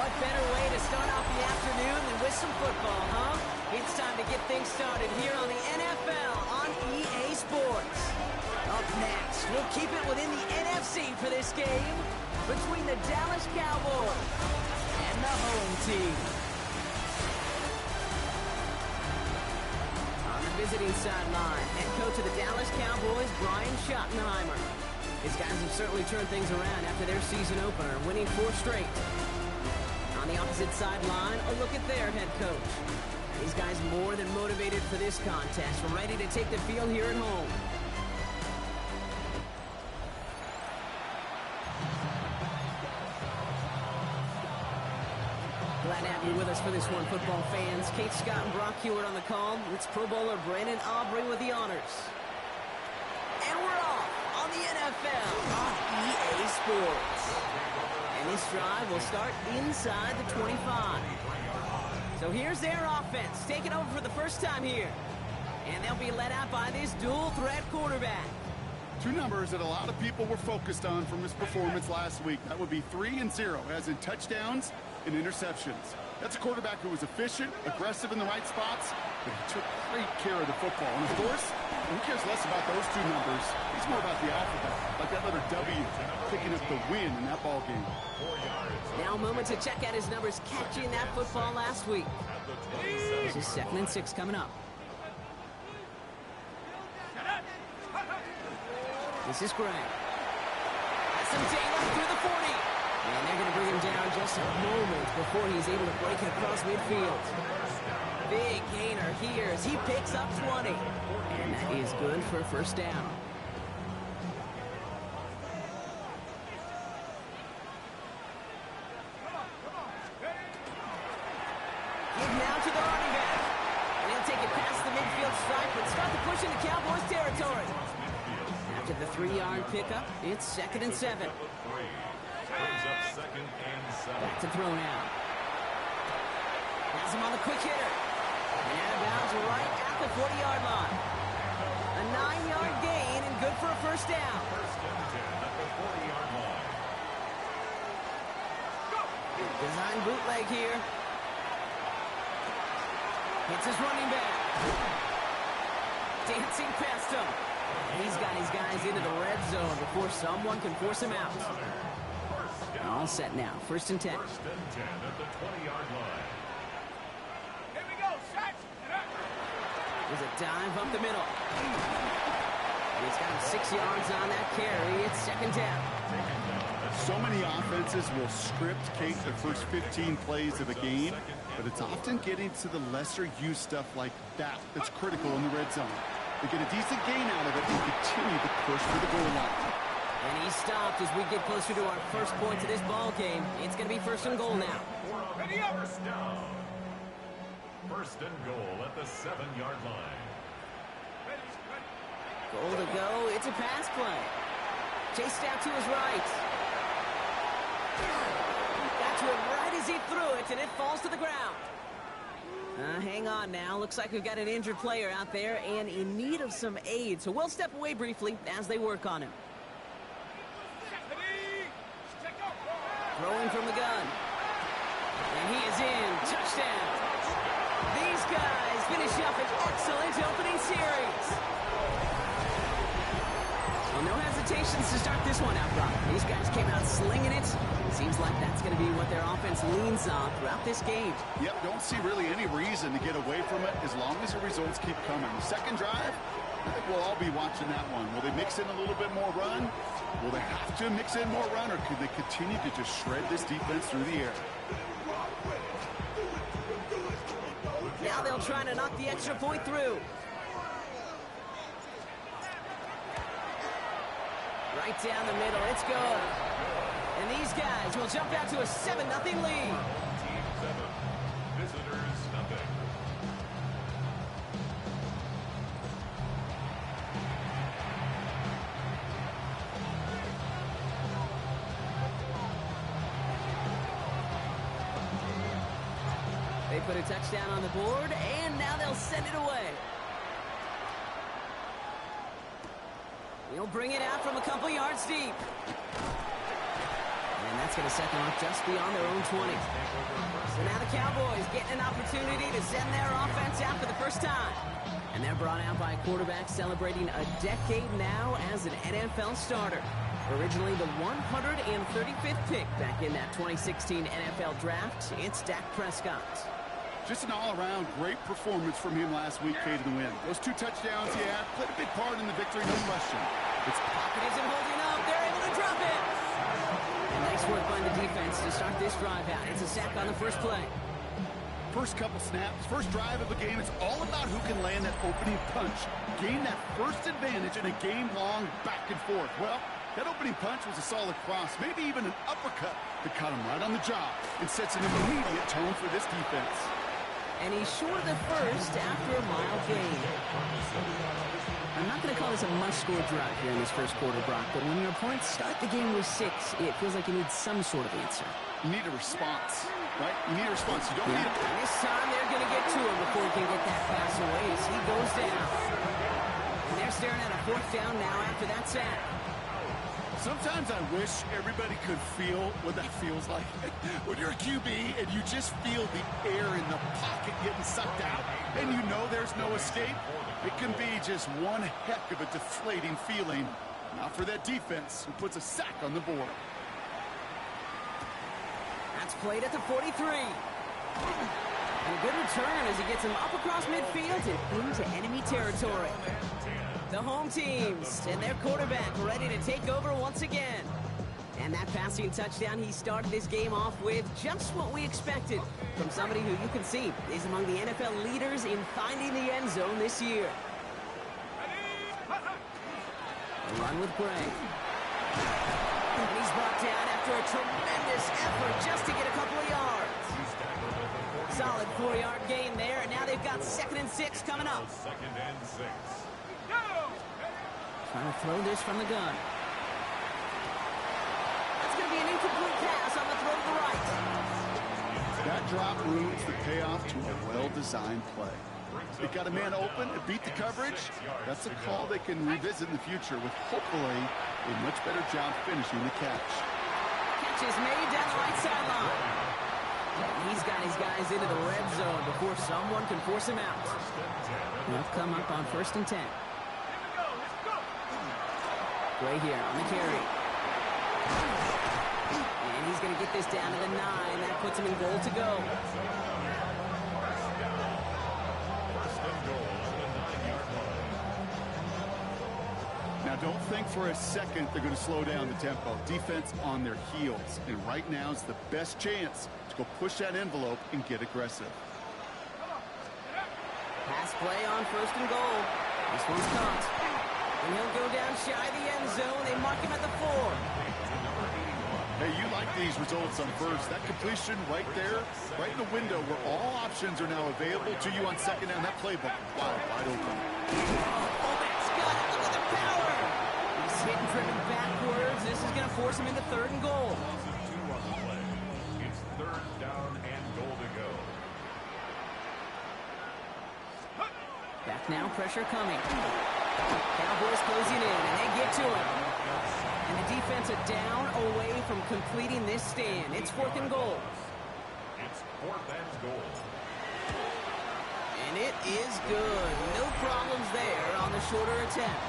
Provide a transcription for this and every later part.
what better way to start off the afternoon than with some football, huh? It's time to get things started here on the NFL on EA Sports. Up next, we'll keep it within the NFC for this game between the Dallas Cowboys and the home team. On the visiting sideline, head coach of the Dallas Cowboys, Brian Schottenheimer. His guys have certainly turned things around after their season opener, winning 4 straight. On the opposite sideline, a look at their head coach. These guys more than motivated for this contest, ready to take the field here at home. Glad to have you with us for this one, football fans. Kate Scott and Brock Hewitt on the call. It's Pro Bowler Brandon Aubrey with the honors. And we're off on the NFL on EA Sports. And this drive will start inside the 25. So here's their offense, taking over for the first time here. And they'll be led out by this dual-threat quarterback. 2 numbers that a lot of people were focused on from his performance last week. That would be 3 and 0, as in touchdowns and interceptions. That's a quarterback who was efficient, aggressive in the right spots, but he took great care of the football. And of course, who cares less about those 2 numbers? It's more about the alphabet, like that letter W, picking up the win in that ball game. Now a moment to check out his numbers catching that football last week. This is 2nd and 6 coming up. This is Gray. That's some daylight through the 40. And they're going to bring him down just a moment before he's able to break it across midfield. Big gainer here as he picks up 20. And that is good for a first down. Give now to the running back. And he'll take it past the midfield stripe and start the push into Cowboys territory. After the 3-yard pickup, it's 2nd and 7. Back to throw now. Has him on the quick hitter. And out of bounds right at the 40-yard line. A 9-yard gain and good for a first down. Design bootleg here. Hits his running back. Dancing past him. He's got his guys into the red zone before someone can force him out. All set now. 1st and 10. 1st and 10 at the 20-yard line. Here we go. Shot. There's a dive up the middle. And he's got him 6 yards on that carry. It's 2nd down. So many offenses will script Kate the first 15 plays of a game, but it's often getting to the lesser-used stuff like that that's critical in the red zone. They get a decent gain out of it and continue to push for the goal line. And he stopped as we get closer to our first point to this ball game. It's going to be 1st and goal now. Ready up. First down. 1st and goal at the 7-yard line. Goal to go. It's a pass play. Chased out to his right. Got to it right as he threw it, and it falls to the ground. Hang on now. Looks like we've got an injured player out there and in need of some aid. So we'll step away briefly as they work on him. Throwing from the gun. And he is in. Touchdown. These guys finish up an excellent opening series. Well, no hesitations to start this one out, Brock. These guys came out slinging it. Seems like that's going to be what their offense leans on throughout this game. Yep, don't see really any reason to get away from it as long as the results keep coming. The second drive, I think we'll all be watching that one. Will they mix in a little bit more run? Will they have to mix in more run, or could they continue to just shred this defense through the air? Now they'll try to knock the extra point through. Right down the middle, it's good. And these guys will jump out to a 7-0 lead. Team 7, visitors nothing. They put a touchdown on the board, and now they'll send it away. He'll bring it out from a couple yards deep. And that's going to set them up just beyond their own 20. So now the Cowboys getting an opportunity to send their offense out for the first time. And they're brought out by a quarterback celebrating a decade now as an NFL starter. Originally the 135th pick back in that 2016 NFL draft, it's Dak Prescott. Just an all-around great performance from him last week, Kate, to win. Those 2 touchdowns he had played a big part in the victory, no question. It's pocket isn't holding up. They're able to drop it. And nice work by the defense to start this drive out. It's a sack on the first play. First couple snaps, first drive of the game, it's all about who can land that opening punch. Gain that first advantage in a game-long back and forth. Well, that opening punch was a solid cross, maybe even an uppercut that caught him right on the job and sets an immediate tone for this defense. And he's short the first after a mild gain. I'm not going to call this a must-score drive here in this first quarter, Brock, but when your opponents start the game with 6, it feels like you need some sort of answer. You need a response, right? You need a response. You don't need a... And this time they're going to get to him before he can get that pass away as he goes down. And they're staring at a 4th down now after that sack. Sometimes I wish everybody could feel what that feels like. When you're a QB and you just feel the air in the pocket getting sucked out and you know there's no escape, it can be just one heck of a deflating feeling. Not for that defense who puts a sack on the board. That's played at the 43. And a good return as he gets him up across midfield and into enemy territory. The home teams and their quarterback ready to take over once again. And that passing touchdown he started this game off with, just what we expected from somebody who you can see is among the NFL leaders in finding the end zone this year. A run with Gray. And he's brought down after a tremendous effort just to get a couple of yards. Solid 4-yard gain there, and now they've got 2nd and 6 coming up. 2nd and 6. Trying to throw this from the gun. That's going to be an incomplete pass on the throw to the right. That drop ruins the payoff to a well-designed play. It got a man open, it beat the coverage. That's a call they can revisit in the future with hopefully a much better job finishing the catch. Catch is made down the right sideline. He's got his guys into the red zone before someone can force him out. They'll come up on 1st and 10. Gray here on the carry. And he's going to get this down to the 9. That puts him in goal to go. Now, don't think for a second they're going to slow down the tempo. Defense on their heels. And right now is the best chance to go push that envelope and get aggressive. Pass play on 1st and goal. This one's caught. And he'll go down shy of the end zone. They mark him at the 4. Hey, you like these results on first. That completion right there, right in the window where all options are now available to you on 2nd down. That playbook, wide open. Oh, that's got it. Look at the power. He's hitting driven backwards. This is going to force him into 3rd and goal. It's 3rd down and goal to go. Back now, pressure coming. Cowboys closing in, and they get to him. And the defense are down away from completing this stand. It's 4th and goal. It's 4th and goal. And it is good. No problems there on the shorter attempt.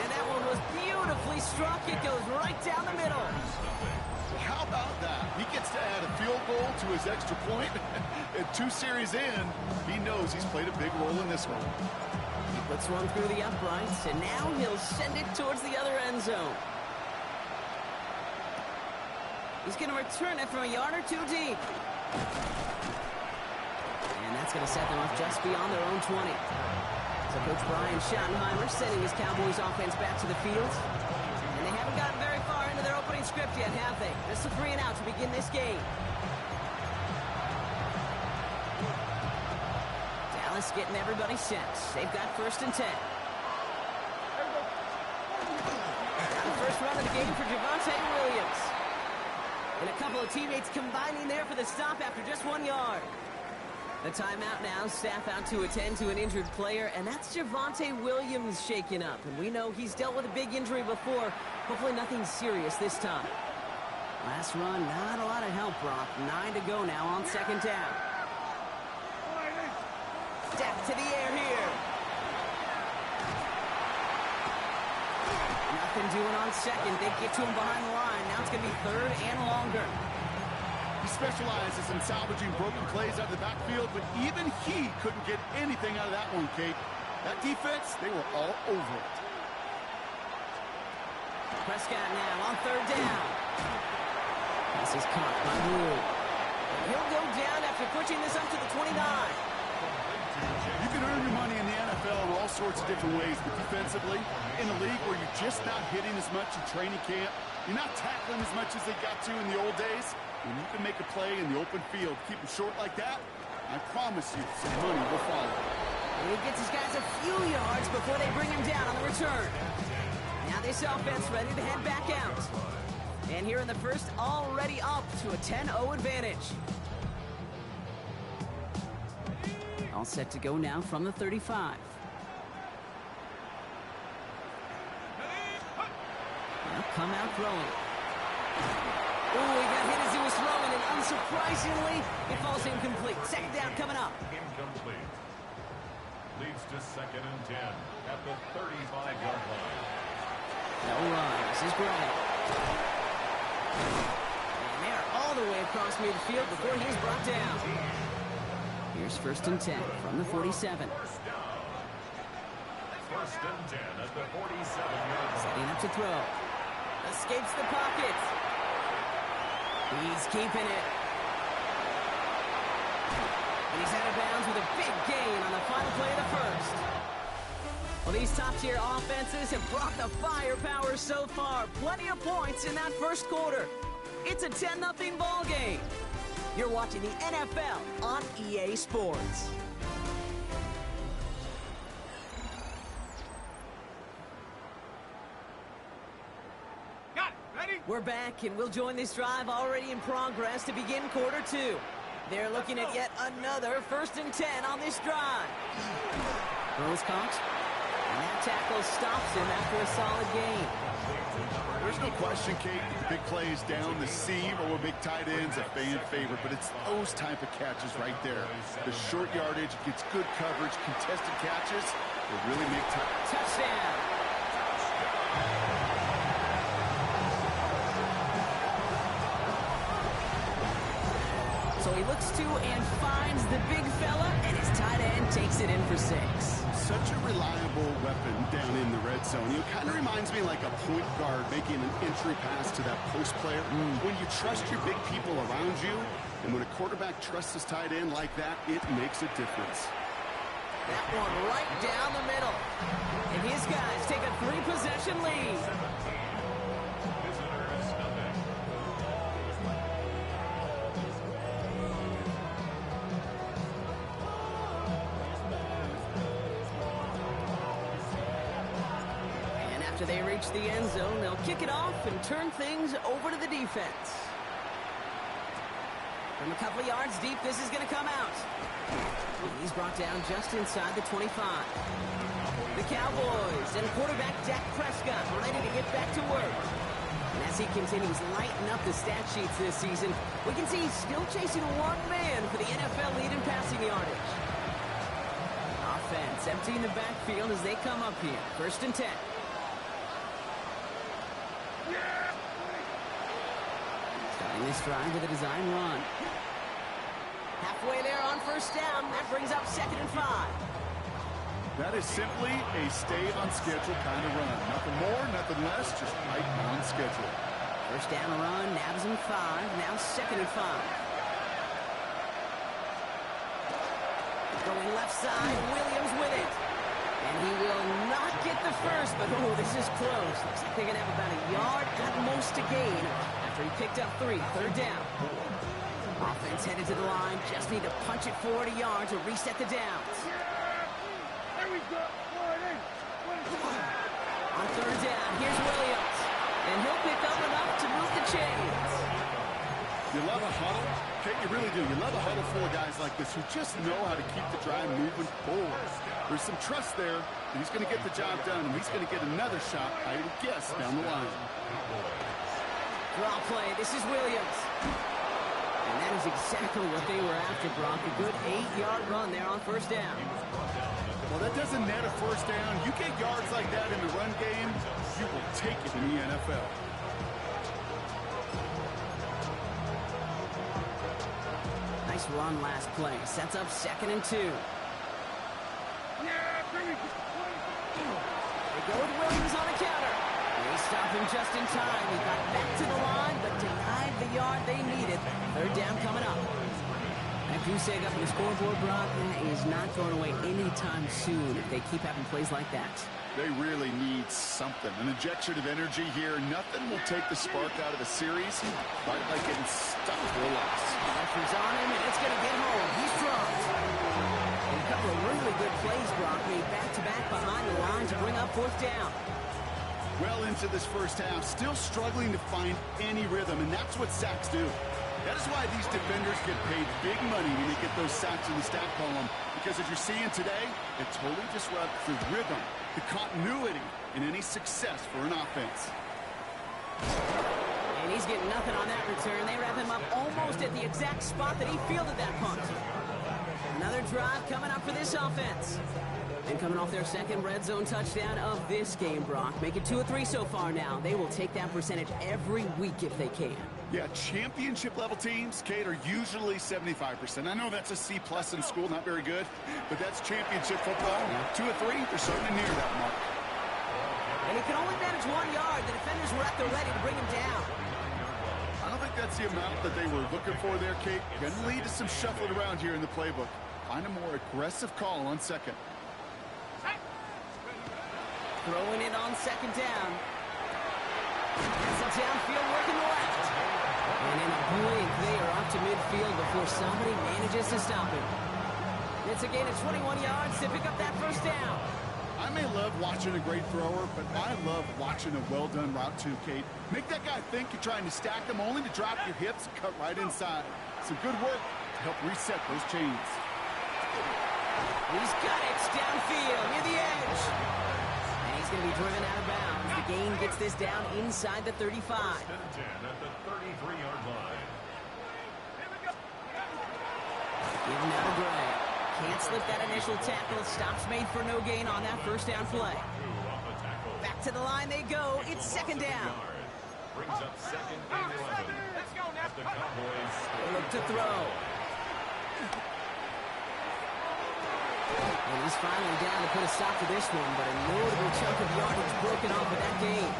And that one was beautifully struck. It goes right down the middle. How about that? He gets to add a field goal to his extra point. And 2 series in, he knows he's played a big role in this one. He puts one through the uprights, and now he'll send it towards the other end zone. He's going to return it from a yard or 2 deep. And that's going to set them up just beyond their own 20. So Coach Brian Schottenheimer sending his Cowboys offense back to the field. And they haven't gotten very far into their opening script yet, have they? Just a 3 and out to begin this game. Dallas getting everybody set. They've got 1st and 10. Now the first run of the game for Javonte Williams. And a couple of teammates combining there for the stop after just 1 yard. The timeout now, staff out to attend to an injured player, and that's Javonte Williams shaken up. And we know he's dealt with a big injury before. Hopefully nothing serious this time. Last run, not a lot of help, Brock. 9 to go now on second down. Step to the air here. Nothing doing on second. They get to him behind the line. Now it's going to be third and longer. He specializes in salvaging broken plays out of the backfield, but even he couldn't get anything out of that one, Kate. That defense, they were all over it. Prescott now on third down. This is caught by Blue. He'll go down after pushing this up to the 29. You can earn your money in the NFL in all sorts of different ways, but defensively, in a league where you're just not hitting as much in training camp, you're not tackling as much as they got to in the old days, when you can make a play in the open field, keep them short like that, I promise you some money will follow. And he gets his guys a few yards before they bring him down on the return. Now this offense ready to head back out. And here in the first, already up to a 10-0 advantage. All set to go now from the 35. Now come out throwing. Oh, he got hit as he was throwing, and unsurprisingly, it falls incomplete. Second down coming up. Incomplete. Leads to 2nd and 10 at the 35-yard line. No run. This is Bryant. And they're all the way across midfield before he's brought down. Here's 1st and 10 from the 47. First down. 1st and 10 at the 47-yard line. Setting up to throw. Escapes the pocket. He's keeping it. And he's out of bounds with a big gain on the final play of the first. Well, these top-tier offenses have brought the firepower so far. Plenty of points in that first quarter. It's a 10-0 ball game. You're watching the NFL on EA Sports. Got it. Ready? We're back, and we'll join this drive already in progress to begin quarter two. They're looking at yet another 1st and 10 on this drive. Throws caught, and that tackle stops him after a solid gain. There's no question, Kate, the big plays down the seam or with big tight ends, a fan favorite, but it's those type of catches right there. The short yardage, gets good coverage, contested catches, will really make time. Touchdown. So he looks to and finds the big fella, and his tight end takes it in for 6. Such a reliable weapon down in the red zone. It kind of reminds me like a point guard making an entry pass to that post player. When you trust your big people around you, and when a quarterback trusts his tight end like that, it makes a difference. That one right down the middle. And his guys take a 3-possession lead. Visitors nothing. And after they reach the end zone, they'll kick it off and turn things over to the defense. From a couple of yards deep, this is going to come out. And he's brought down just inside the 25. The Cowboys and quarterback Dak Prescott ready to get back to work. And as he continues lighting up the stat sheets this season, we can see he's still chasing one man for the NFL lead in passing yardage. Offense emptying the backfield as they come up here. 1st and 10. Starting this drive with a design run. Halfway there on 1st down. That brings up 2nd and 5. That is simply a stay-on-schedule kind of run. Nothing more, nothing less, just right on schedule. 1st down run, nabs him 5. Now 2nd and 5. Going left side, Williams with it. And he will not get the first, but oh, this is close. Looks like they're going to have about a yard at most to gain after he picked up 3. 3rd down. Offense headed to the line. Just need to punch it 40 yards to reset the downs. There we go. On 3rd down, here's Williams. And he'll pick up enough to move the chains. You love a huddle? Okay, you really do. You love a huddle full of guys like this who just know how to keep the drive moving forward. There's some trust there that he's going to get the job done, and he's going to get another shot, I would guess, down the line. Draw play. This is Williams. And that is exactly what they were after, Brock. A good 8-yard run there on first down. Well, that doesn't net a first down. You get yards like that in the run game, you will take it in the NFL. Nice run last play. Sets up 2nd and 2. They go with Williams on the counter. They stop him just in time. He got back to the line, but denied the yard they needed. 3rd down coming up. That goose egg up on the scoreboard, Brock, that is not going away anytime soon if they keep having plays like that. They really need something. An injection of energy here. Nothing will take the spark out of a series quite like getting stuck for a loss. Pressure's on him, and it's going to get home. He's dropped. And a couple of really good plays, Brock, made back-to-back behind the line to bring up 4th down. Well into this first half, still struggling to find any rhythm, and that's what sacks do. That is why these defenders get paid big money when they get those sacks in the stat column, because as you're seeing today, it totally disrupts the rhythm, the continuity, and any success for an offense. And he's getting nothing on that return. They wrap him up almost at the exact spot that he fielded that punt. Another drive coming up for this offense. And coming off their 2nd red zone touchdown of this game, Brock. Make it 2 of 3 so far now. They will take that percentage every week if they can. Yeah, championship-level teams, Kate, are usually 75%. I know that's a C+ in school, not very good, but that's championship football. Yeah. 2 of 3, they're starting to near that mark. And he can only manage 1 yard. The defenders were at the ready to bring him down. I don't think that's the amount that they were looking for there, Kate. Going to lead to some shuffling around here in the playbook. Find a more aggressive call on 2nd. Throwing it on 2nd down. It's a downfield working left. And in a blink, they are up to midfield before somebody manages to stop him. It's a gain of 21 yards to pick up that 1st down. I may love watching a great thrower, but I love watching a well-done route too, Kate. Make that guy think you're trying to stack them only to drop your hips and cut right inside. Some good work to help reset those chains. He's got it downfield near the edge. He's going to be driven out of bounds. The gain gets this down inside the 35. 10 at the 33-yard line. Given out of Gray. Can't slip that initial tackle. Stops made for no gain on that 1st down play. Back to the line they go. It's 2nd down. Brings up 2nd and 11. Let's go now. The Cowboys They look to throw. And he's finally down to put a stop to this one, but a notable chunk of yardage broken off of that game.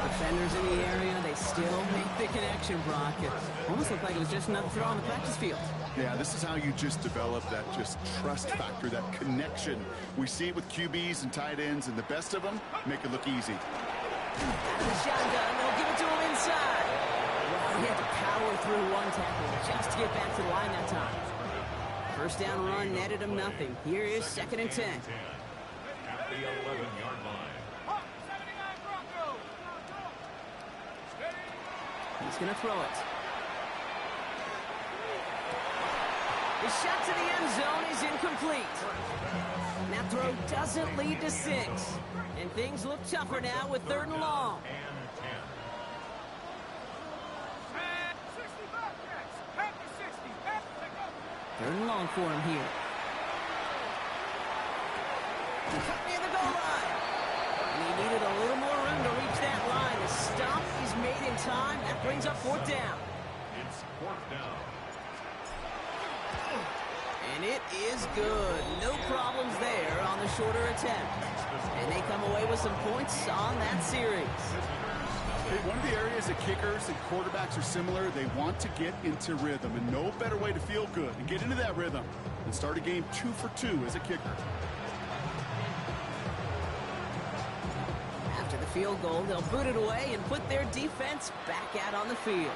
Defenders in the area, they still make the connection, Brock. It almost looked like it was just another throw on the practice field. Yeah, this is how you just develop that just trust factor, that connection. We see it with QBs and tight ends, and the best of them make it look easy. Out of the shotgun, they'll give it to him inside. Well, he had to power through 1 tackle just to get back to the line that time. 1st down run netted him nothing. Here is 2nd and 10. at the 11-yard line. He's going to throw it. The shot to the end zone is incomplete. That throw doesn't lead to 6. And things look tougher now with 3rd and long. Third and long for him here. Cut near the goal line. And he needed a little more room to reach that line. The stop is made in time. That brings up 4th down. It's 4th down. And it is good. No problems there on the shorter attempt. And they come away with some points on that series. Hey, one of the areas that kickers and quarterbacks are similar, they want to get into rhythm, and no better way to feel good and get into that rhythm than start a game 2 for 2 as a kicker. After the field goal, they'll boot it away and put their defense back out on the field.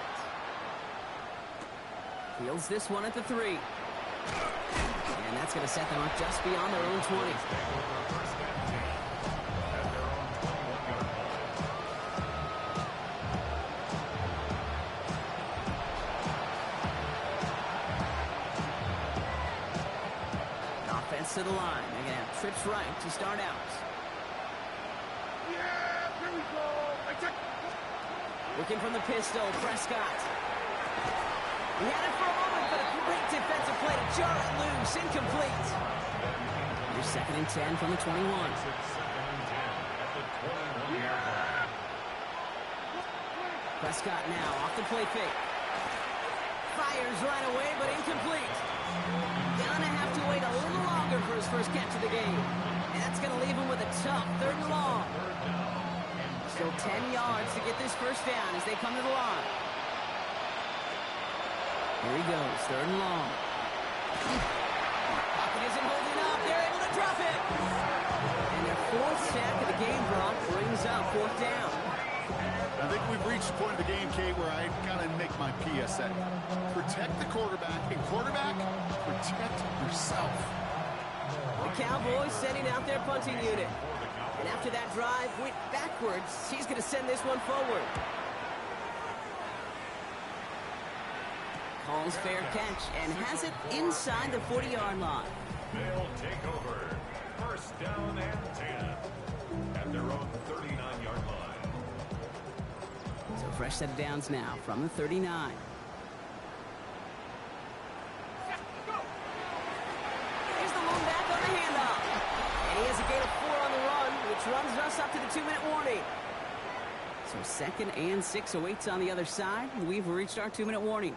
Fields this one at the 3. And that's going to set them up just beyond their own 20. To the line. They're going to have trips right to start out. Yeah, here we go. Looking from the pistol, Prescott. He had it for a moment, but a great defensive play to jar it loose. Incomplete. Here's 2nd and 10 from the 21. Prescott now off the play fake. Fires right away, but incomplete. Gonna have to wait a little longer for his first catch of the game. And that's going to leave him with a tough 3rd and long. Still 10 yards to get this first down as they come to the line. Here he goes, 3rd and long. Pocket isn't holding up. They're able to drop it. And their 4th sack of the game, Brock, brings up 4th down. I think we've reached the point of the game, Kate, where I got to make my PSA. Protect the quarterback, and quarterback, protect yourself. The Cowboys sending out their punting unit. And after that drive went backwards, he's going to send this one forward. Calls fair catch and has it inside the 40-yard line. They'll take over. 1st down and 10 at their own 39-yard line. So fresh set of downs now from the 39. Here's the lone back on the handoff. And he has a gain of 4 on the run, which runs us up to the 2-minute warning. So 2nd and 6 awaits on the other side. We've reached our 2-minute warning.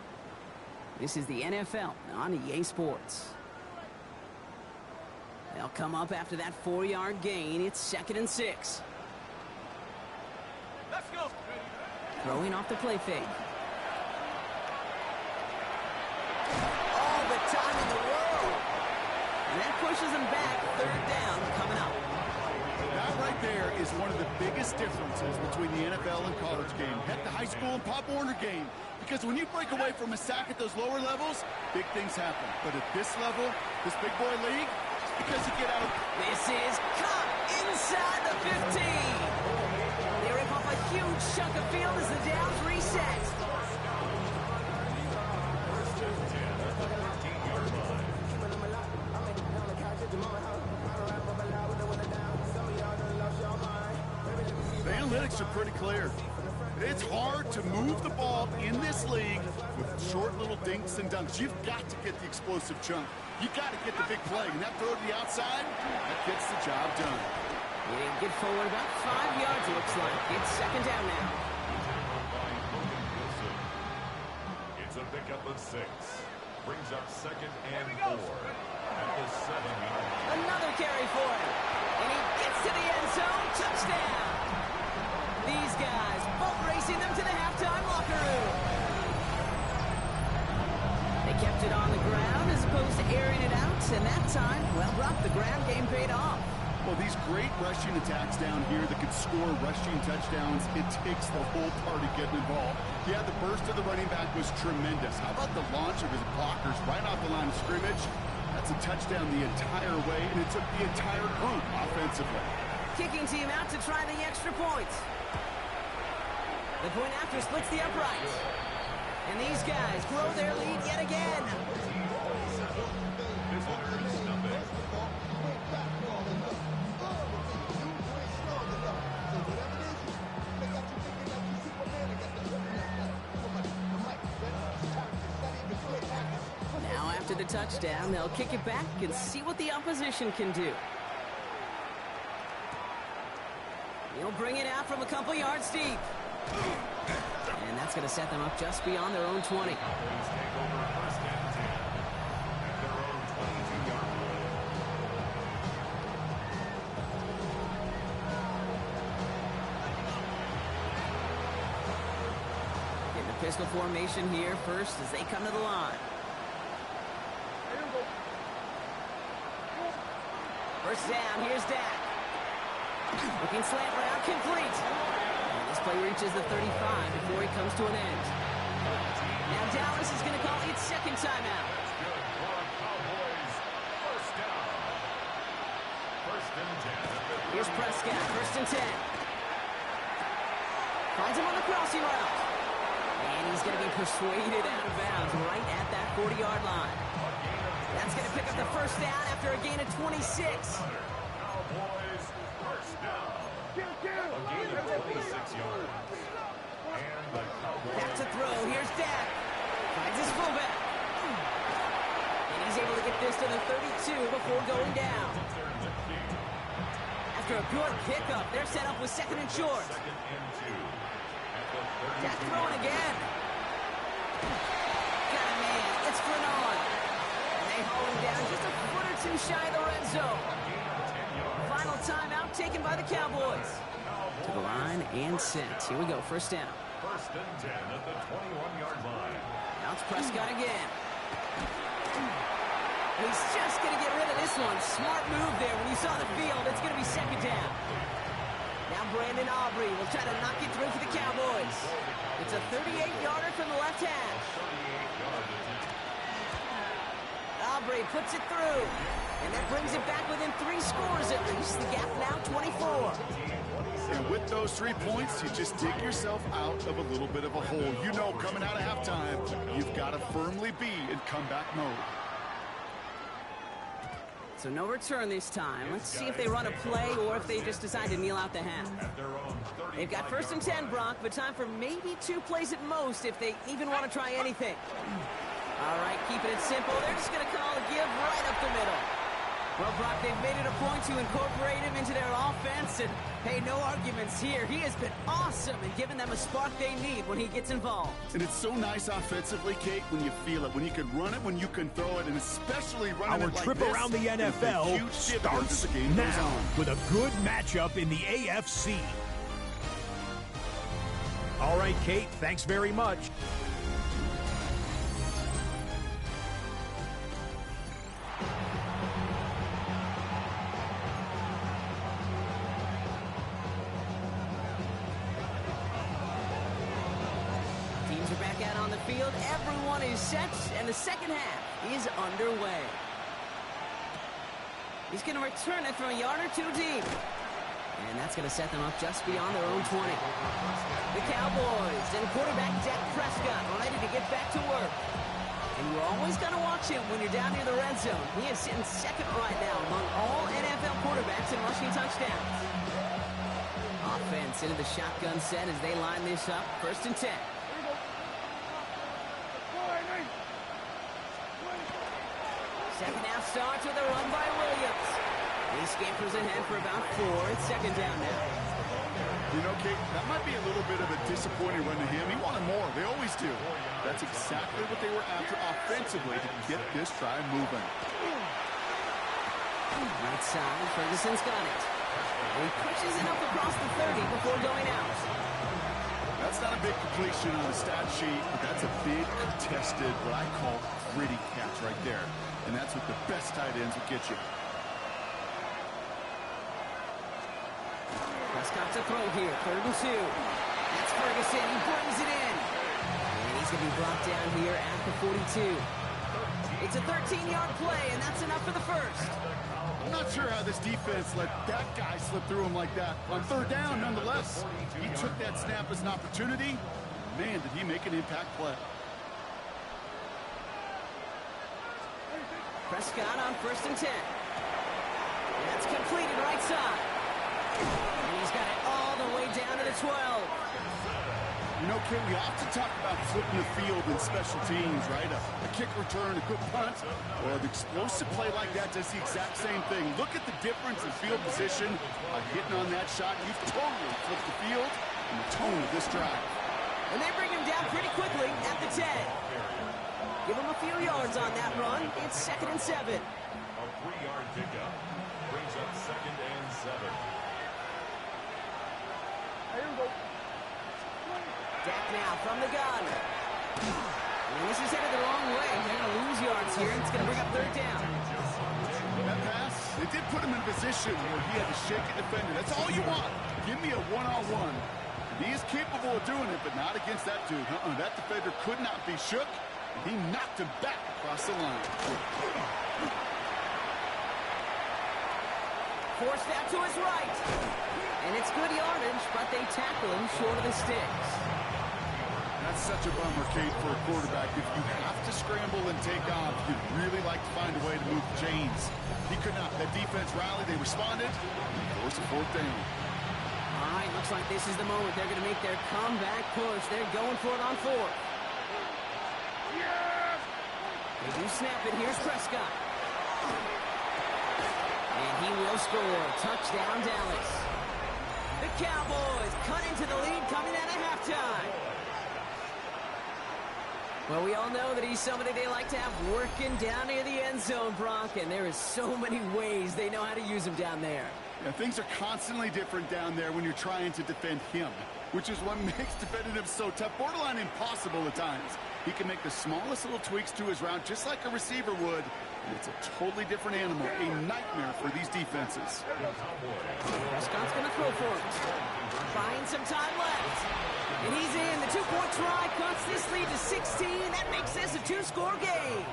This is the NFL on EA Sports. They'll come up after that 4-yard gain. It's 2nd and 6. Let's go. Throwing off the play fake. All the time in the world. And that pushes them back. 3rd down coming up. That right there is one of the biggest differences between the NFL and college game. Heck, the high school and Pop Warner game. Because when you break away from a sack at those lower levels, big things happen. But at this level, this big boy league, because you get out. This is caught inside the 15. They rip off a huge chunk of field as the downs reset. The analytics are pretty clear. It's hard to move the ball in this league with short little dinks and dunks. You've got to get the explosive chunk. You've got to get the big play. And that throw to the outside, that gets the job done. They get forward about 5 yards, it looks like. It's 2nd down now. It's a pickup of 6. Brings up 2nd and 4 at the 7-yard line. Another carry for him. And he gets to the end zone. Touchdown. These guys both racing them to the halftime locker room. They kept it on the ground as opposed to airing it out. And that time, well, Brock, the ground game paid off. Well, these great rushing attacks down here that can score rushing touchdowns, it takes the whole party getting involved. Yeah, the burst of the running back was tremendous. How about the launch of his blockers right off the line of scrimmage? That's a touchdown the entire way, and it took the entire group offensively. Kicking team out to try the extra point. The point after splits the uprights. And these guys grow their lead yet again. Now after the touchdown, they'll kick it back and see what the opposition can do. He'll bring it out from a couple yards deep. And that's going to set them up just beyond their own 20. In the pistol formation here first as they come to the line. First down, here's Dak. Looking slant route, complete. And this play reaches the 35 before he comes to an end. Now Dallas is going to call its 2nd timeout. Here's Prescott, 1st and 10. Finds him on the crossing route. And he's going to be persuaded out of bounds right at that 40-yard line. That's going to pick up the first down after a gain of 26. Cowboys first down. A gain of 26 yards. And the Cowboys. Back to throw. Here's Dak. Finds his fullback. And he's able to get this to the 32 before going down. After a good pickup, they're set up with second and short. Second and 2. At the 32. Dak throwing again. Got a man. It's Grenard. And they haul him down just a foot or two shy of the red zone. Final timeout taken by the Cowboys. To the line and sent. Here we go. First down. First and 10 at the 21-yard line. Now it's Prescott again. He's just going to get rid of this one. Smart move there. When you saw the field, it's going to be second down. Now Brandon Aubrey will try to knock it through for the Cowboys. It's a 38-yarder from the left hash. Aubrey puts it through. And that brings it back within 3 scores at least. The gap now 24. And with those 3 points, you just dig yourself out of a little bit of a hole. You know, coming out of halftime, you've got to firmly be in comeback mode. So no return this time. Let's see if they run a play or if they just decide to kneel out the half. They've got first and 10, Brock, but time for maybe 2 plays at most if they even want to try anything. All right, keeping it simple. They're just going to call a give right up the middle. Well, Brock, they've made it a point to incorporate him into their offense, and, hey, no arguments here. He has been awesome and given them a spark they need when he gets involved. And it's so nice offensively, Kate, when you feel it, when you can run it, when you can throw it, and especially running Our it like trip this. around the NFL starts now with a good matchup in the AFC. All right, Kate, thanks very much. Field, everyone is set, and the second half is underway. He's going to return it from a yard or 2 deep. And that's going to set them up just beyond their own 20. The Cowboys and quarterback Dak Prescott ready to get back to work. And you're always going to watch him when you're down near the red zone. He is sitting second right now among all NFL quarterbacks in rushing touchdowns. Offense into the shotgun set as they line this up. First and 10. Second half starts with a run by Williams. He scampers ahead for about 4. It's second down now. You know, Kate, that might be a little bit of a disappointing run to him. He wanted more. They always do. That's exactly what they were after offensively to get this drive moving. Right side, Ferguson's got it. And he pushes it up across the 30 before going out. That's not a big completion on the stat sheet, but that's a big contested, what I call gritty catch right there. And that's what the best tight ends will get you. Prescott to throw here, third and 2. That's Ferguson, he brings it in. And he's going to be brought down here at the 42. It's a 13-yard play, and that's enough for the first. I'm not sure how this defense let that guy slip through him like that. On third down, nonetheless, he took that snap as an opportunity. Man, did he make an impact play. Prescott on first and 10. That's completed right side. And he's got it all the way down to the 12. You know, Kate, we often talk about flipping the field in special teams, right? A kick return, a good punt, or an explosive play like that does the exact same thing. Look at the difference in field position by hitting on that shot. You've totally flipped the field and the tone of this drive. And they bring him down pretty quickly at the 10. Give him a few yards on that run. It's second and 7. A 3-yard pickup brings up second and 7. Dak now from the gun. And this is headed the wrong way. They're going to lose yards here. It's going to bring up third down. That pass, it did put him in a position where he had to shake a defender. That's all you want. Give me a one-on-one. He is capable of doing it, but not against that dude. That defender could not be shook. He knocked him back across the line. Forced out to his right. And it's good yardage, but they tackle him short of the sticks. That's such a bummer, Kate, for a quarterback. If you have to scramble and take off, you'd really like to find a way to move James. He could not. That defense rallied. They responded. Force a fourth down. All right, looks like this is the moment. They're going to make their comeback push. They're going for it on 4. They do snap it. Here's Prescott. And he will score. Touchdown, Dallas. The Cowboys cut into the lead coming out of halftime. Well, we all know that he's somebody they like to have working down near the end zone, Brock, and there is so many ways they know how to use him down there. Yeah, things are constantly different down there when you're trying to defend him, which is what makes defending him so tough, borderline impossible at times. He can make the smallest little tweaks to his route just like a receiver would, and it's a totally different animal, a nightmare for these defenses. Prescott's going to throw for it. Buying some time left. And he's in. The 2-point try cuts this lead to 16. That makes this a 2-score game.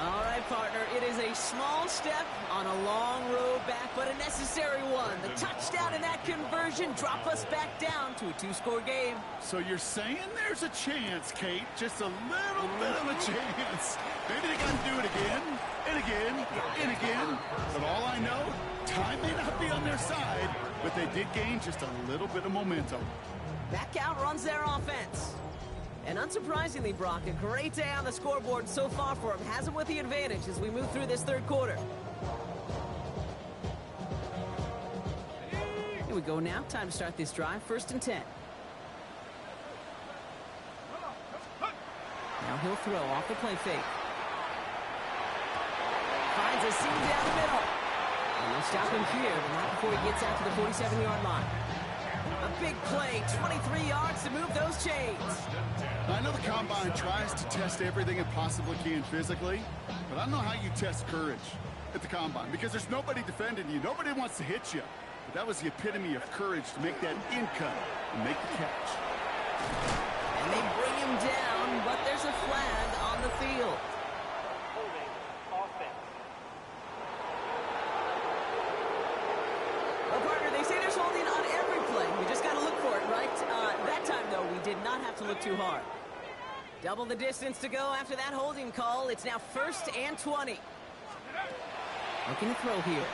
All right, partner, it is a small step on a long road back, but a necessary one. The touchdown and that conversion drop us back down to a 2-score game. So you're saying there's a chance, Kate, just a little bit of a chance. Maybe they got to do it again, and again, and again. But all I know, time may not be on their side, but they did gain just a little bit of momentum. Back out runs their offense. And unsurprisingly, Brock, a great day on the scoreboard so far for him. Has him with the advantage as we move through this third quarter. Here we go now. Time to start this drive. 1st and 10. Now he'll throw off the play fake. Finds a seam down the middle. And they'll stop him here, but not before he gets out to the 47-yard line. A big play, 23 yards to move those chains. I know the Combine tries to test everything it possibly can physically, but I don't know how you test courage at the Combine because there's nobody defending you. Nobody wants to hit you. But that was the epitome of courage to make that in cut and make the catch. And they bring him down, but there's a flag on the field. Well, partner, they say there's holding on every play. We just got to look for it, right? That time, though, we did not have to look too hard. Double the distance to go after that holding call. It's now 1st and 20. Looking to throw here.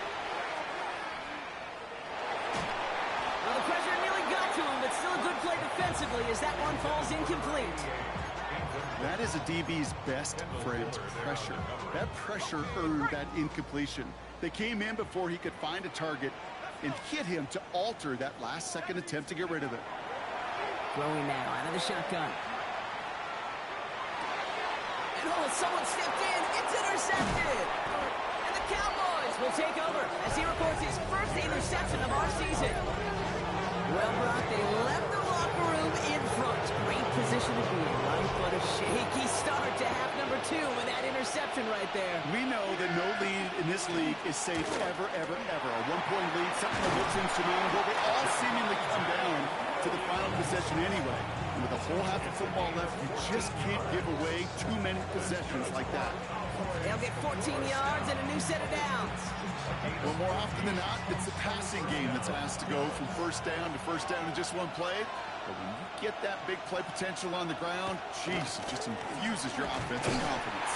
Well, the pressure nearly got to him, but still a good play defensively as that one falls incomplete. That is a DB's best friend, pressure. That pressure earned that incompletion. They came in before he could find a target and hit him to alter that last-second attempt to get rid of it. Throwing now out of the shotgun. And someone stepped in. It's intercepted. And the Cowboys will take over as he records his first interception of our season. Well, Brock, they left the locker room in front. Great position to be in, right? But a shaky start to half number 2 with that interception right there. We know that no lead in this league is safe ever, ever, ever. A 1-point lead, something that looks insurmountable. They all seemingly come down to the final possession anyway. And with a whole half of football left, you just can't give away too many possessions like that. They'll get 14 yards and a new set of downs. Well, more often than not, it's the passing game that's asked to go from first down in just one play. But when you get that big play potential on the ground, geez, it just infuses your offensive confidence.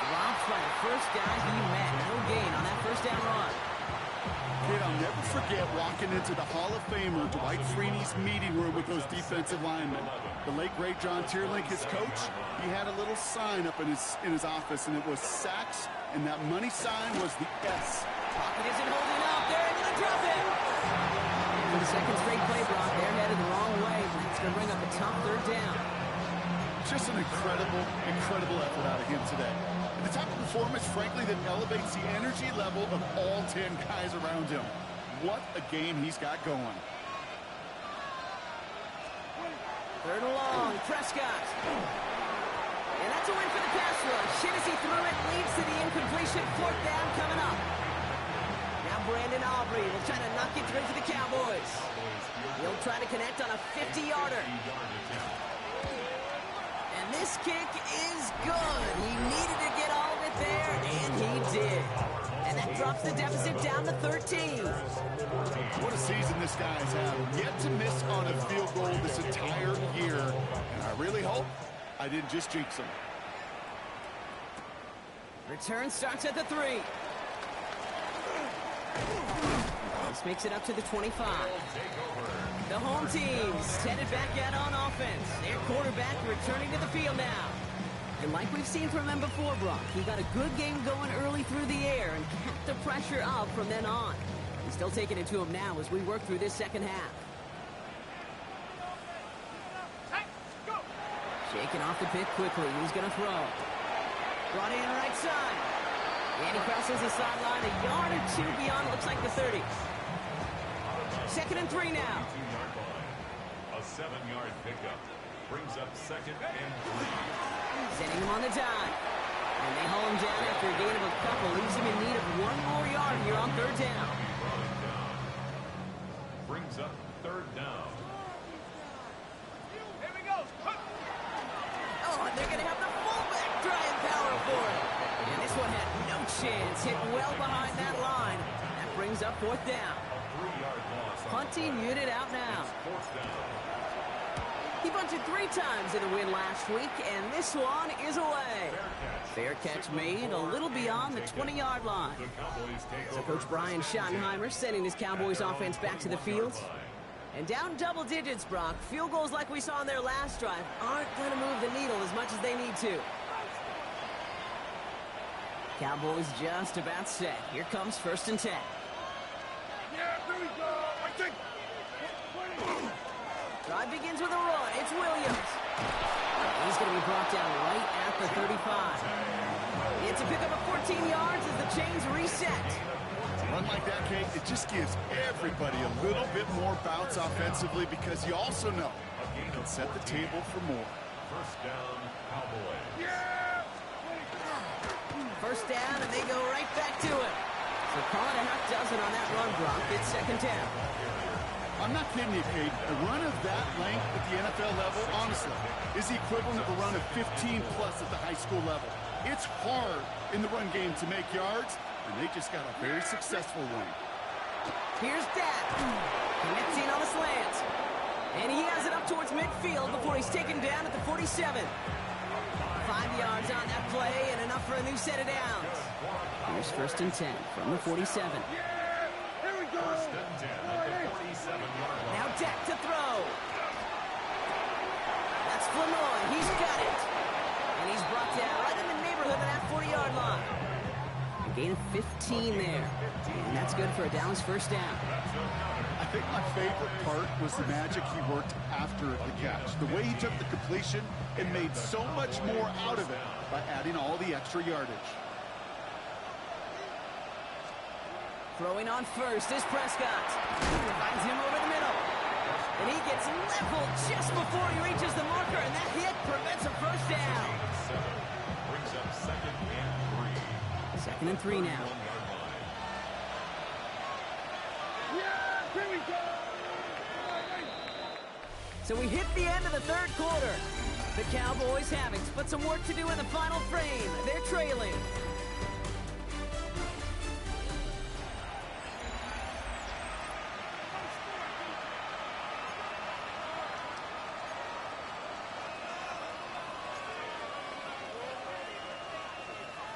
Dropped by the first guy he met. No gain on that first down run. Kid, I'll never forget walking into the Hall of Famer Dwight Freeney's meeting room with those defensive linemen. The late, great John Tierlink, his coach, he had a little sign up in his office, and it was sacks, and that money sign was the S. Pocket isn't holding up. They're able to drop it. For the second straight play, Brock, they're headed the wrong way. It's going to bring up a tough 3rd down. Just an incredible, incredible effort out of him today. And the type of performance, frankly, that elevates the energy level of all 10 guys around him. What a game he's got going. 3rd and long, Prescott. And that's a win for the pass rush. Shit as he threw it, leads to the incompletion. 4th down coming up. Now Brandon Aubrey will try to knock it through to the Cowboys. He'll try to connect on a 50-yarder. And this kick is good. He needed to get all of it there, and he did. And that drops the deficit down to 13. What a season this guy's had. Yet to miss on a field goal this entire year. And I really hope I didn't just jinx him. Return starts at the 3. This makes it up to the 25. The home team's headed back out on offense. Their quarterback returning to the field now. And like we've seen from them before, Brock, he got a good game going early through the air and kept the pressure up from then on. He's still taking it to him now as we work through this second half. Shaking off the pick quickly. He's going to throw. Brought in right side. And he crosses the sideline a yard or two beyond, looks like the 30. Second and 3 now. A 7-yard pickup brings up second and 3. Sending him on the dime. And they haul him down after a gain of a couple. Leaves him in need of one more yard here on third down. Brings up third down. Here we go. Oh, and they're going to have the fullback trying power for it. And this one had no chance. Hit well behind that line. That brings up fourth down. A 3-yard loss. Punting unit out now. Fourth down. He bunted 3 times in the win last week, and this one is away. Fair catch made a little beyond the 20-yard line. The Cowboys take So over. Coach Brian Schottenheimer sending this Cowboys offense back to the field. And down double digits, Brock. Field goals like we saw in their last drive aren't going to move the needle as much as they need to. Cowboys just about set. Here comes first and 10. Yeah, here we go. I think. Drive begins with a run. It's Williams. He's going to be brought down right at the 35. It's a pickup of 14 yards as the chains reset. A run like that, Kate, it just gives everybody a little bit more bounce offensively because you also know you can set the table for more. First down, Cowboys. Yeah. First down, and they go right back to it. So call it a half dozen on that run, Brock. It's second down. I'm not kidding you, Kate. A run of that length at the NFL level, honestly, is the equivalent of a run of 15-plus at the high school level. It's hard in the run game to make yards, and they just got a very successful one. Here's Dak. Connecting on the slant. And he has it up towards midfield before he's taken down at the 47. 5 yards on that play and enough for a new set of downs. Here's first and 10 from the 47. Yeah. Here we go. First and 10 at the 47-yard line. Now Dak to throw. That's Flanoy. He's got it. And he's brought down right in the neighborhood of that 40-yard line. A gain of 15 there. And that's good for a Dallas first down. I think my favorite part was the magic he worked after the catch. The way he took the completion and made so much more out of it by adding all the extra yardage. Throwing on first is Prescott. Finds him over the middle. And he gets leveled just before he reaches the marker, and that hit prevents a first down. 7 brings up second and 3. Second and 3 now. 1-yard line. Yeah. Here we go. So we hit the end of the third quarter. The Cowboys have it, but some work to do in the final frame. They're trailing.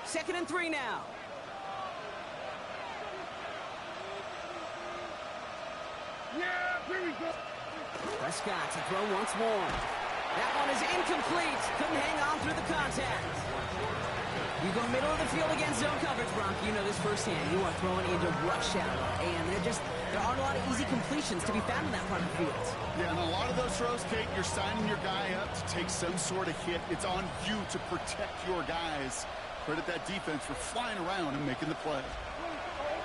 Second and 3 now. Yeah. Here we go. Prescott to throw once more. That one is incomplete. Couldn't hang on through the contact. You go middle of the field against zone coverage, Brock. You know this firsthand. You are throwing into rush hour. And there aren't a lot of easy completions to be found in that part of the field. Yeah, and a lot of those throws, Kate, you're signing your guy up to take some sort of hit. It's on you to protect your guys. Credit that defense for flying around and making the play.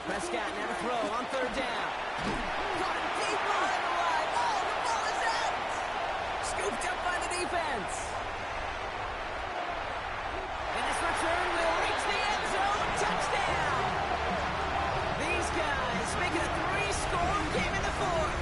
Prescott now to throw on third down. Caught him deep behind the line. Oh, the ball is out. Scooped up by the defense. And this return will reach the end zone. Touchdown. These guys making a 3-score game in the fourth.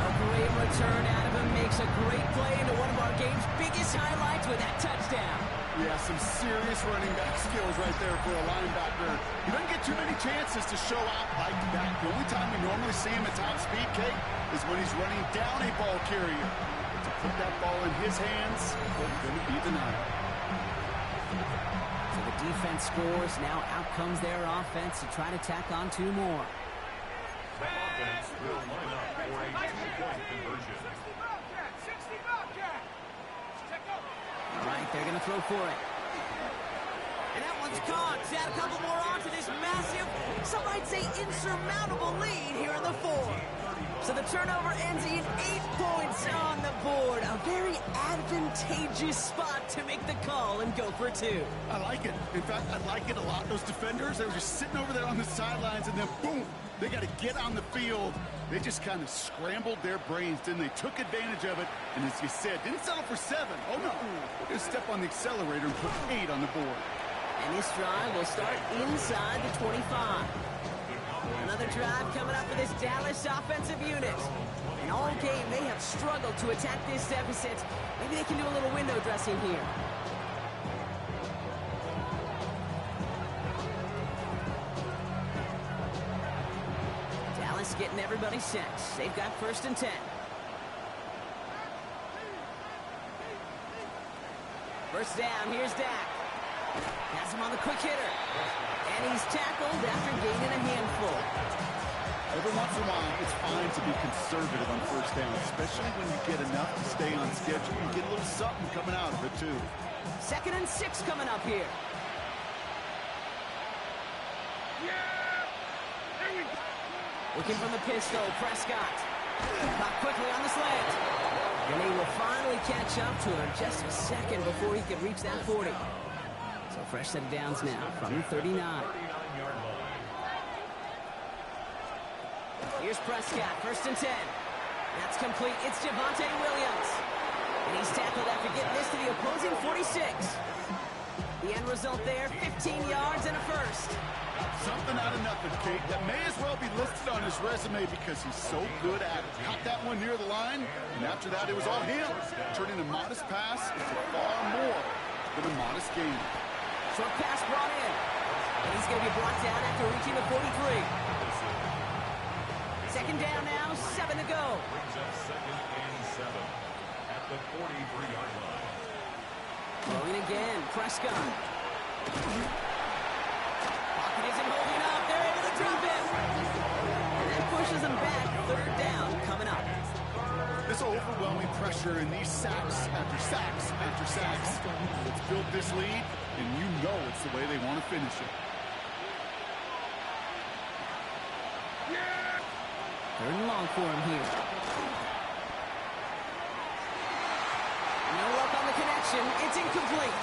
A great return out of him. Makes a great play into one of our game's biggest highlights with that touchdown. Yeah, some serious running back skills right there for a linebacker. He doesn't get too many chances to show out like that. The only time we normally see him at top speed, Kate, is when he's running down a ball carrier. But to put that ball in his hands, it's going to be denied. So the Defense scores. Now out comes their offense to try to tack on 2 more. The offense will line up for a 2-point conversion. All right, they're going to throw for it. And that one's caught. Add a couple more on to this massive, some might say insurmountable lead here in the 4th. So the turnover ends in 8 points on the board. A very advantageous spot to make the call and go for 2. I like it. In fact, I like it a lot. Those defenders, they were just sitting over there on the sidelines, and then boom, they got to get on the field. They just kind of scrambled their brains, didn't they? Took advantage of it, and as you said, didn't settle for 7. Oh, no. They're going to step on the accelerator and put 8 on the board. And this drive will start inside the 25. Another drive coming up for this Dallas offensive unit. And all game, they have struggled to attack this deficit. Maybe they can do a little window dressing here. Dallas getting everybody set. They've got 1st and 10. First down, here's Dak. Has him on the quick hitter. And he's tackled after gaining a handful. Every once in a while, it's fine to be conservative on 1st down, especially when you get enough to stay on schedule. You get a little something coming out of it, too. 2nd and 6 coming up here. Looking from the pistol, Prescott. Caught quickly on the slant. And he will finally catch up to him just a second before he can reach that 40. So fresh set of downs now from the 39. Here's Prescott, 1st and 10. That's complete. It's Javonte Williams. And he's tackled after getting this to the opposing 46. The end result there, 15 yards and a 1st. Something out of nothing, Kate. That may as well be listed on his resume because he's so good at it. Caught that one near the line, and after that, it was all him. Turning a modest pass into far more than a modest gain. Short pass brought in. And he's going to be brought down after reaching the 43. 2nd down now, 7 to go. Brings up 2nd and 7 at the 43-yard line. Throwing again, Prescott. Pocket isn't holding up. They're able to drop him. And that pushes him back. 3rd down coming up. This overwhelming pressure and these sacks after sacks after sacks. It's built this lead, and you know it's the way they want to finish it. 3rd and long for him here. No luck on the connection. It's incomplete.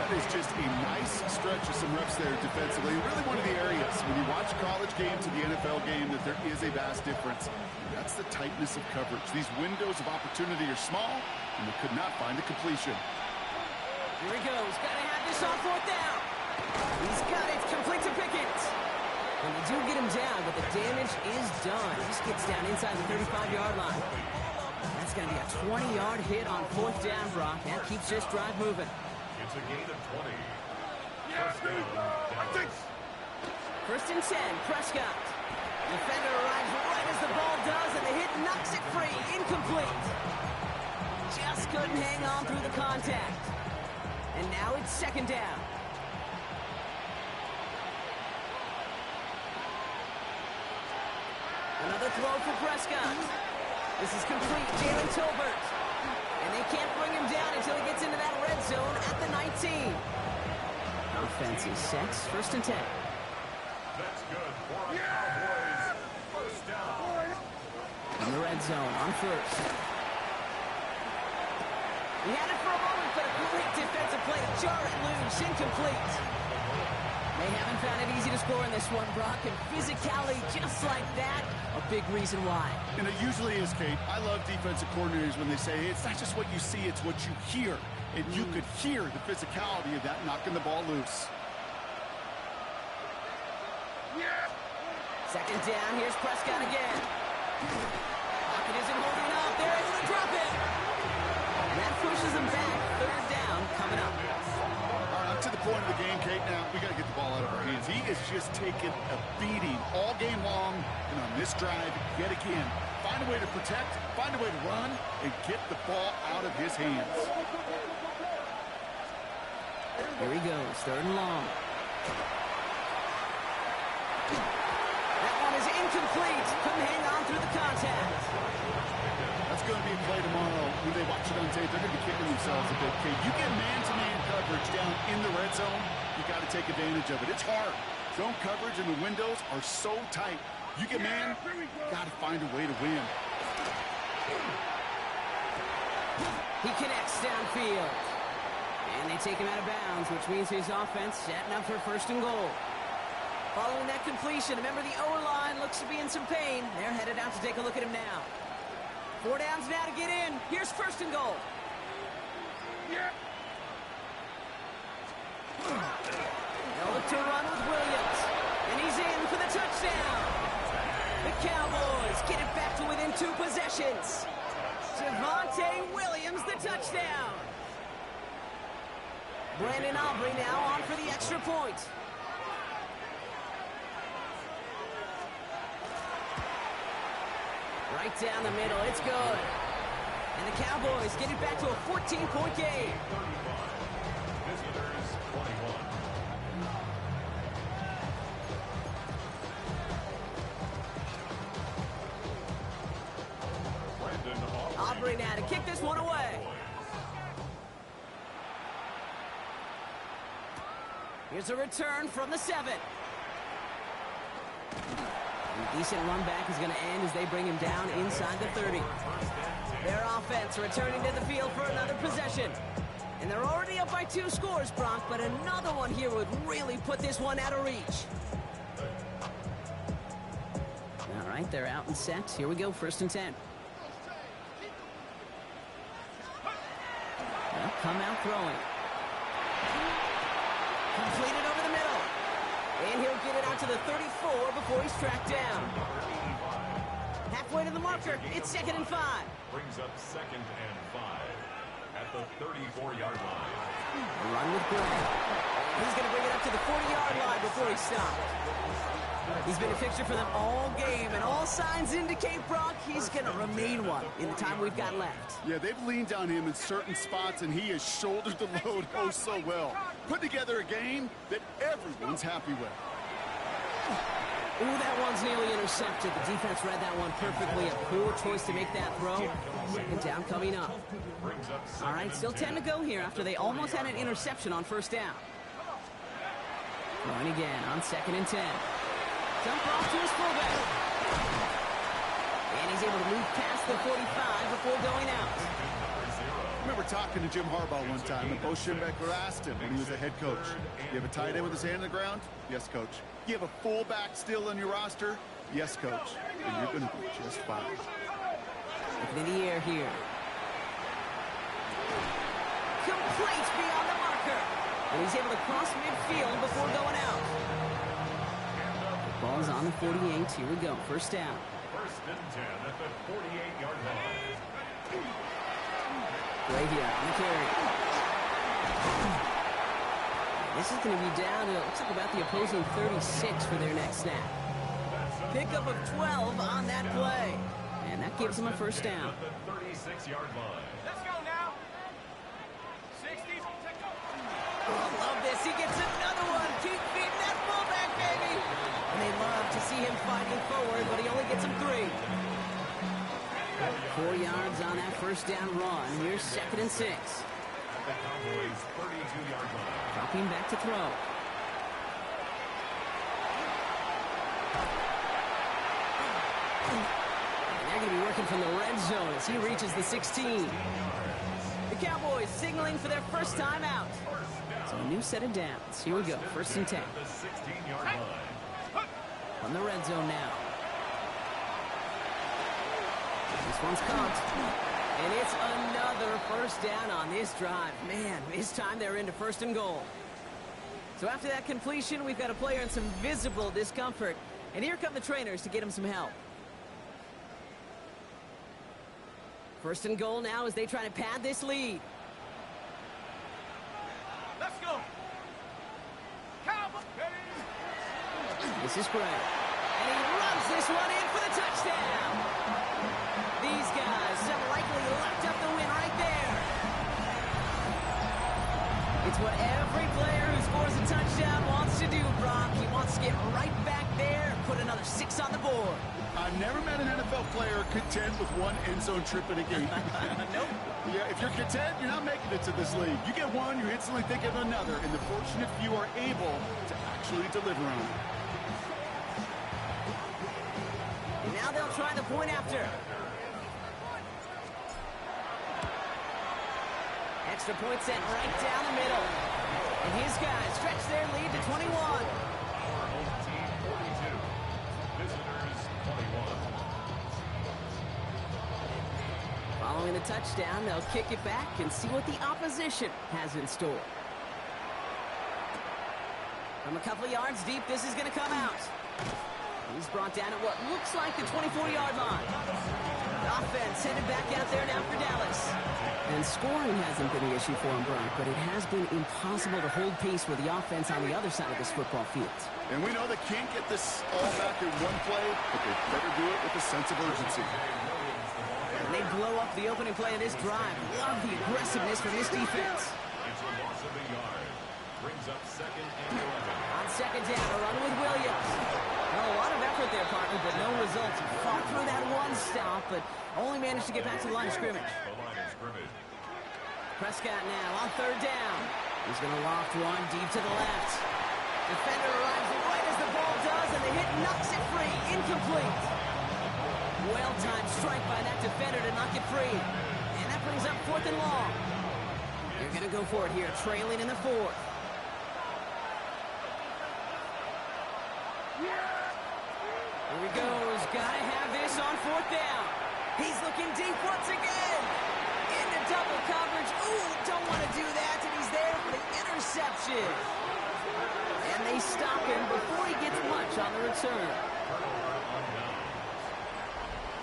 That is just a nice stretch of some reps there defensively. Really one of the areas when you watch a college game to the NFL game that there is a vast difference. That's the tightness of coverage. These windows of opportunity are small, and they could not find a completion. Here he goes. Got to have this on 4th down. He's got it. Complete to Pickens. And they do get him down, but the damage is done. He just gets down inside the 35-yard line. That's going to be a 20-yard hit on 4th down, Brock. That keeps this drive moving. It's a gain of 20. First down, Dallas. 1st and 10, Prescott. Defender arrives right as the ball does, and the hit knocks it free. Incomplete. Just couldn't hang on through the contact. And now it's 2nd down. Another throw for Prescott. This is complete. Jalen Tolbert. And they can't bring him down until he gets into that red zone at the 19. Offense is set. 1st and 10. That's good for the Cowboys. First down. In the red zone on 1st. He had it for a moment, but a great defensive play to jar it loose. Incomplete. They haven't found it easy to score in this one, Brock, and physicality just like that, a big reason why. And it usually is, Kate. I love defensive coordinators when they say, hey, it's not just what you see, it's what you hear. And you could hear the physicality of that knocking the ball loose. 2nd down, here's Prescott again. Pocket isn't holding up, they're able to drop it. And that pushes them back. 3rd down coming up. To the point of the game, Kate, now we got to get the ball out of our hands. He is just taking a beating all game long, and on this drive, yet again, find a way to protect, find a way to run, and get the ball out of his hands. Here he goes, 3rd and long. That one is incomplete. Couldn't hang on through the contact. That's going to be a play tomorrow. When they watch it on tape, they're going to be kicking themselves a bit. Okay, you get man-to-man coverage down in the red zone, you got to take advantage of it. It's hard. Zone coverage and the windows are so tight. You get man, got to find a way to win. He connects downfield. And they take him out of bounds, which means his offense setting up for 1st and goal. Following that completion, remember the O-line looks to be in some pain. They're headed out to take a look at him now. 4 downs now to get in. Here's 1st and goal. They'll look to run with Williams. And he's in for the touchdown. The Cowboys get it back to within 2 possessions. Javonte Williams, the touchdown. Brandon Aubrey now on for the extra point. Right down the middle, it's good. And the Cowboys get it back to a 14-point game. Visitors 21. Aubrey now to kick this one away. Here's a return from the 7. A decent run back is going to end as they bring him down inside the 30. Their offense returning to the field for another possession. And they're already up by 2 scores, Brock, but another one here would really put this one out of reach. All right, they're out and set. Here we go, 1st and 10. They'll come out throwing. Completed over the middle. And he'll get it out to the 34 before he's tracked down. Halfway to the marker. It's 2nd and 5. Brings up 2nd and 5 at the 34-yard line. Run with Gray. He's going to bring it up to the 40-yard line before he stopped. He's been a fixture for them all game, and all signs indicate, Brock, he's going to remain one in the time we've got left. Yeah, they've leaned on him in certain spots, and he has shouldered the load oh so well. Put together a game that everyone's happy with. Ooh, that one's nearly intercepted. The defense read that one perfectly. A poor choice to make that throw. 2nd down coming up. All right, still 10 to go here after they almost had an interception on 1st down. Throwing again on 2nd and 10. Jump off to his fullback. And he's able to move past the 45 before going out. I remember talking to Jim Harbaugh one time, and Bo Schembechler asked him when he was a head coach, you have a tight end with his hand on the ground? Yes, coach. You have a fullback still on your roster? Yes, coach. And you're going to be just fine. Looking in the air here. Complete beyond the marker. And he's able to cross midfield before going out. Ball's on the 48. Here we go. 1st down. 1st and 10 at the 48-yard line. Right here on the carry. This is going to be down to, it looks like about the opposing 36 for their next snap. Pickup of 12 on that play. And that gives them a 1st down. At the 36-yard line. Let's go now. 60. Oh, love this. He gets another one. Keep feeding that fullback, baby. And they love to see him fighting forward, but he only gets him 3. 4 yards on that 1st down run. Here's 2nd and 6. At the Cowboys' 32-yard line. Dropping back to throw. And they're going to be working from the red zone as he reaches the 16. The Cowboys signaling for their 1st time out. So a new set of downs. Here we go. 1st and 10. The 16-yard line. On the red zone now. This one's caught. And it's another 1st down on this drive. Man, this time they're into 1st and goal. So after that completion, we've got a player in some visible discomfort. And here come the trainers to get him some help. 1st and goal now as they try to pad this lead. Let's go. Cowboys. This is Gray. And he runs this one in for the touchdown. These guys have likely locked up the win right there. It's what every player who scores a touchdown wants to do, Brock. He wants to get right back there and put another 6 on the board. I've never met an NFL player content with one end zone trip in a game. Nope. Yeah, if you're content, you're not making it to this league. You get one, you instantly think of another, and the fortunate few are able to actually deliver on it. And now they'll try the point after. Extra point sent right down the middle. And his guys stretch their lead to 21. Our home team 42. Visitors 21. Following the touchdown, they'll kick it back and see what the opposition has in store. From a couple of yards deep, this is going to come out. He's brought down at what looks like the 24-yard line. The offense headed back out there now for Dallas. And scoring hasn't been an issue for him, Brock, but it has been impossible to hold pace with the offense on the other side of this football field. And we know they can't get this all back in one play, but they better do it with a sense of urgency. And they blow up the opening play of this drive. Love the aggressiveness from this defense. It's a loss of a yard. Brings up 2nd and 11. On second down, a run with Williams. Well, a lot of effort there, partner, but no results. He fought through that one stop, but only managed to get back to the line of scrimmage. The line of scrimmage. Prescott now on third down. He's going to loft one deep to the left. Defender arrives right as the ball does, and the hit knocks it free. Incomplete. Well-timed strike by that defender to knock it free. And that brings up 4th and long. They're going to go for it here, trailing in the 4th. Here he goes. Gotta have this on 4th down. He's looking deep once again. Into double coverage. Ooh, don't want to do that. And he's there for the interception. And they stop him before he gets much on the return.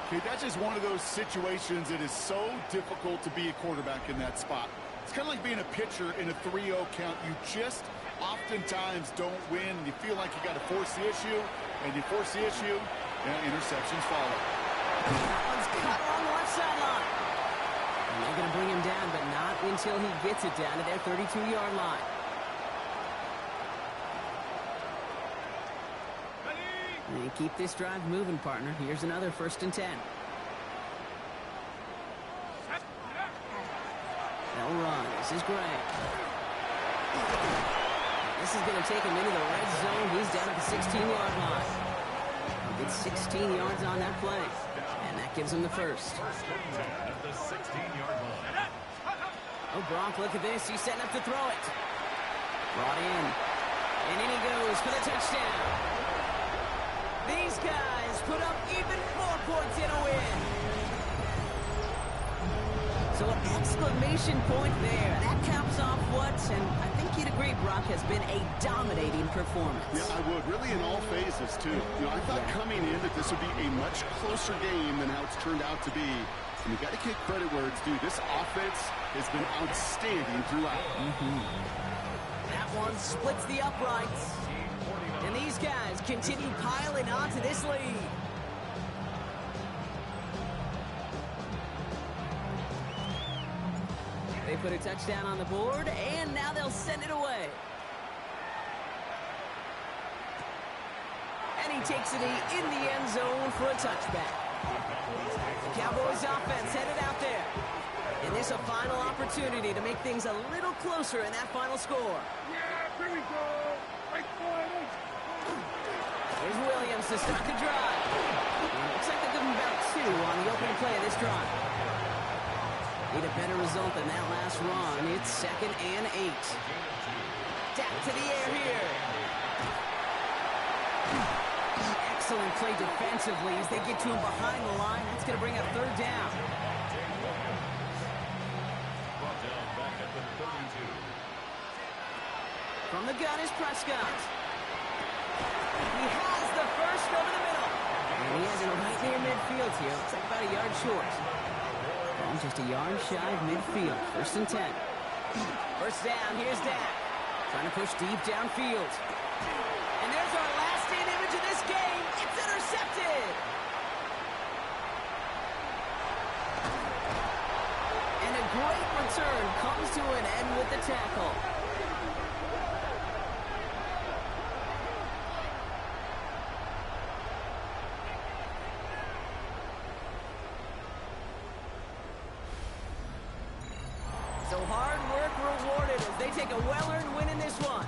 Okay, that's just one of those situations that is so difficult to be a quarterback in that spot. It's kind of like being a pitcher in a 3-0 count. You just oftentimes don't win, and you feel like you got to force the issue, and you force the issue, and interceptions follow. That one's cut on the left sideline. And they're going to bring him down, but not until he gets it down to their 32-yard line. And keep this drive moving, partner. Here's another 1st and 10. They'll run. This is great. This is going to take him into the red zone. He's down at the 16-yard line. He gets 16 yards on that play. And that gives him the first. At the 16-yard line. Oh, Brock, look at this. He's setting up to throw it. Brought in. And in he goes for the touchdown. These guys put up even more points in a win. So an exclamation point there. That caps off what, and I think you'd agree, Brock, has been a dominating performance. Yeah, I would. Really in all phases, too. You know, I thought coming in that this would be a much closer game than how it's turned out to be. And you got to give credit where it's due. This offense has been outstanding throughout. That one splits the uprights. And these guys continue piling onto this lead. They put a touchdown on the board, and now they'll send it away. And he takes it in the end zone for a touchback. The Cowboys offense headed out there. And this a final opportunity to make things a little closer in that final score. Yeah, here we go. Here's Williams to start the drive. And it looks like they're giving about 2 on the opening play of this drive. Need a better result than that last run. It's 2nd and 8. Tap to the air here. Excellent play defensively as they get to him behind the line. That's going to bring up 3rd down. Brought down back at the 32. From the gun is Prescott. He has the first over the middle. And he has it right near midfield here. Looks like about a yard short. Well, just a yard shy of midfield. 1st and 10. First down, here's Dak. Trying to push deep downfield. And there's our last-in image of this game. It's intercepted. And a great return comes to an end with the tackle. rewarded as they take a well-earned win in this one.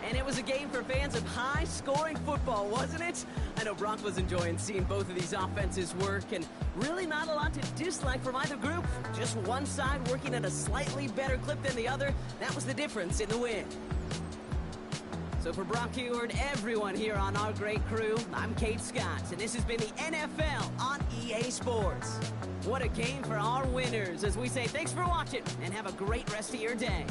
And it was a game for fans of high-scoring football, wasn't it? I know Brock was enjoying seeing both of these offenses work, and really not a lot to dislike from either group. Just one side working at a slightly better clip than the other. That was the difference in the win. So for Brock Heward, everyone here on our great crew, I'm Kate Scott, and this has been the NFL on EA Sports. What a game for our winners, as we say thanks for watching, and have a great rest of your day.